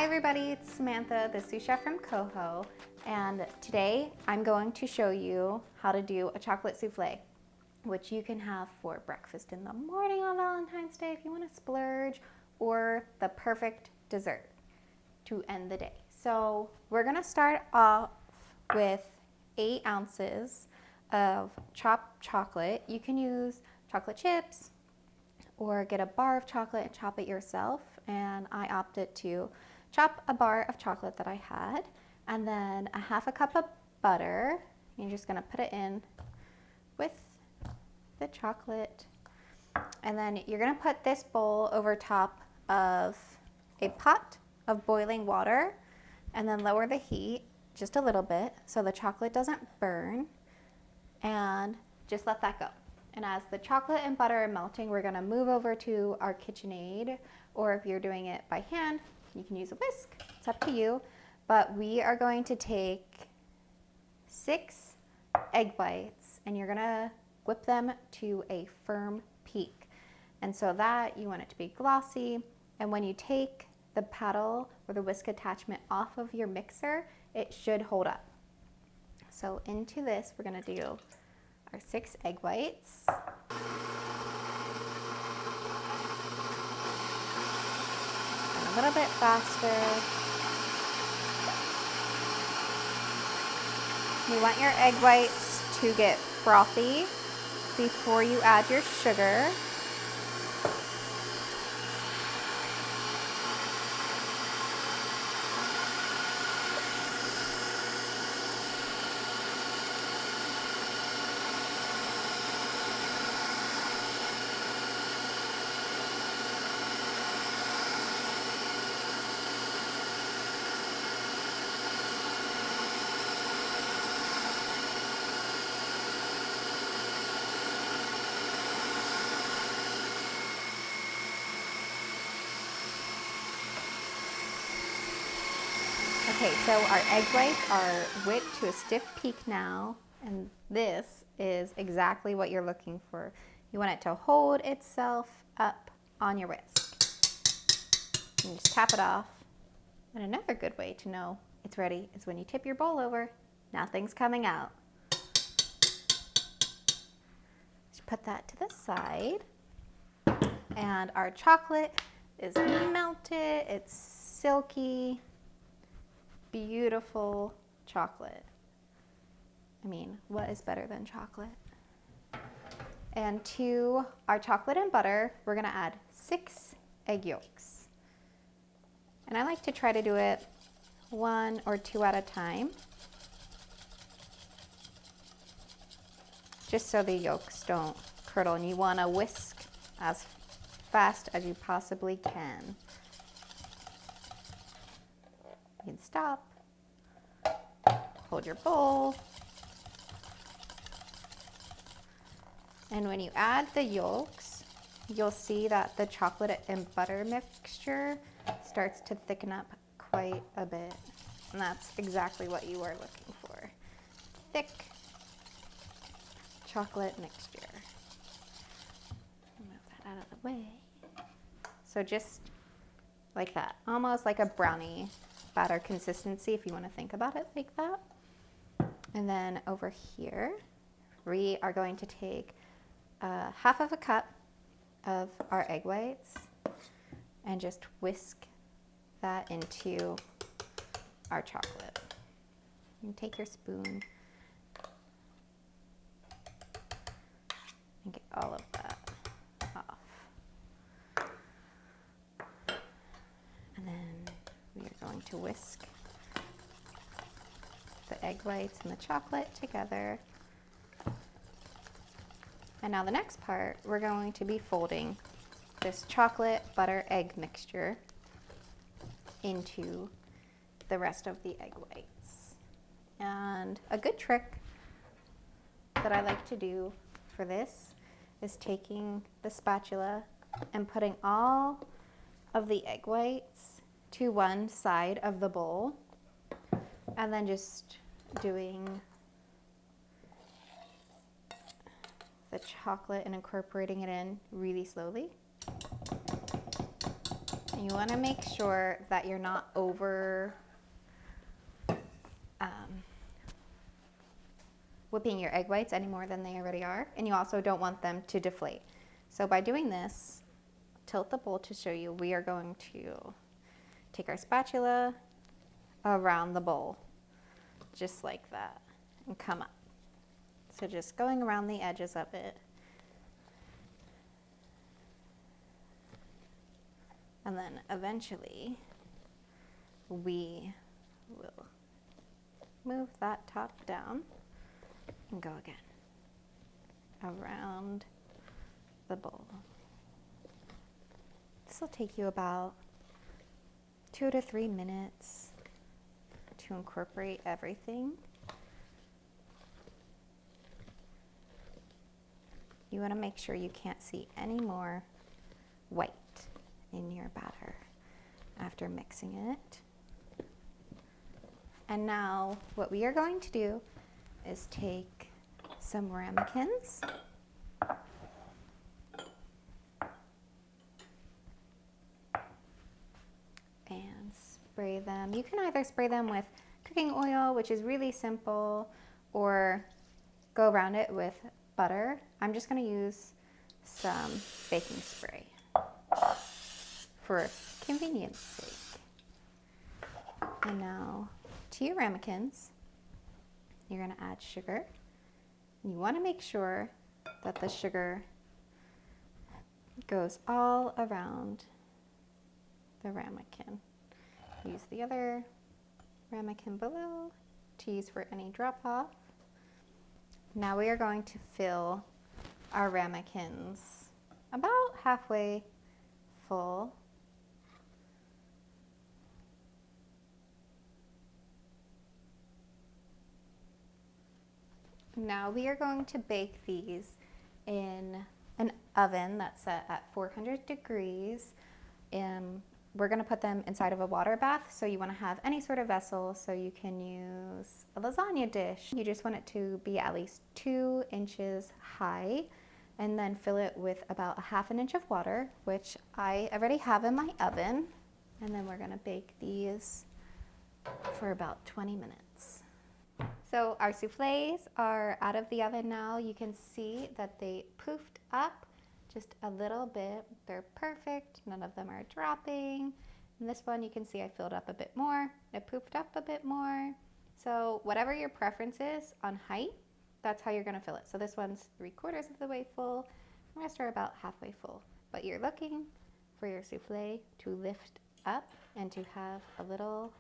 Hi everybody, it's Samantha, the sous chef from Coho, and today I'm going to show you how to do a chocolate souffle, which you can have for breakfast in the morning on Valentine's Day if you want to splurge, or the perfect dessert to end the day. So we're gonna start off with 8 ounces of chopped chocolate. You can use chocolate chips or get a bar of chocolate and chop it yourself, and I opted to chop a bar of chocolate that I had, and then a half a cup of butter. You're just gonna put it in with the chocolate, and then you're gonna put this bowl over top of a pot of boiling water, and then lower the heat just a little bit so the chocolate doesn't burn, and just let that go. And as the chocolate and butter are melting, we're gonna move over to our KitchenAid, or if you're doing it by hand, you can use a whisk, it's up to you. But we are going to take 6 egg whites, and you're gonna whip them to a firm peak. And so that, you want it to be glossy, and when you take the paddle or the whisk attachment off of your mixer, it should hold up. So into this, we're gonna do our 6 egg whites. And a little bit faster. You want your egg whites to get frothy before you add your sugar. Okay, so our egg whites are whipped to a stiff peak now, and this is exactly what you're looking for. You want it to hold itself up on your whisk. And just tap it off. And another good way to know it's ready is when you tip your bowl over, nothing's coming out. Just put that to the side. And our chocolate is melted, it's silky. Beautiful chocolate. I mean, what is better than chocolate? And to our chocolate and butter, we're gonna add 6 egg yolks. And I like to try to do it 1 or 2 at a time, just so the yolks don't curdle, and you wanna whisk as fast as you possibly can. You can stop, hold your bowl, and when you add the yolks, you'll see that the chocolate and butter mixture starts to thicken up quite a bit, and that's exactly what you are looking for. Thick chocolate mixture. Move that out of the way. So just like that, almost like a brownie batter consistency, if you want to think about it like that. And then over here, we are going to take half of a cup of our egg whites and just whisk that into our chocolate. You can take your spoon and get all of that off. And then we are going to whisk the egg whites and the chocolate together. And now the next part, we're going to be folding this chocolate, butter, egg mixture into the rest of the egg whites. And a good trick that I like to do for this is taking the spatula and putting all of the egg whites to one side of the bowl, and then just doing the chocolate and incorporating it in really slowly. You want to make sure that you're not over whipping your egg whites any more than they already are, and you also don't want them to deflate. So by doing this, tilt the bowl to show you, we are going to take our spatula around the bowl, just like that, and come up. So just going around the edges of it. And then eventually we will move that top down and go again around the bowl. This will take you about 2 to 3 minutes to incorporate everything. You want to make sure you can't see any more white in your batter after mixing it. And now what we are going to do is take some ramekins and spray them. You can either spray them with cooking oil, which is really simple, or go around it with butter. I'm just going to use some baking spray for convenience sake. And now to your ramekins, you're going to add sugar. You want to make sure that the sugar goes all around the ramekin. Use the other ramekin below to use for any drop off. Now we are going to fill our ramekins about halfway full. Now we are going to bake these in an oven that's set at 400 degrees. We're going to put them inside of a water bath, so you want to have any sort of vessel, so you can use a lasagna dish. You just want it to be at least 2 inches high, and then fill it with about a ½ inch of water, which I already have in my oven. And then we're going to bake these for about 20 minutes. So our soufflés are out of the oven now. You can see that they poofed up just a little bit. They're perfect. None of them are dropping. And this one, you can see I filled up a bit more. It poofed up a bit more. So whatever your preference is on height, that's how you're going to fill it. So this one's 3/4 of the way full. The rest are about halfway full. But you're looking for your soufflé to lift up and to have a little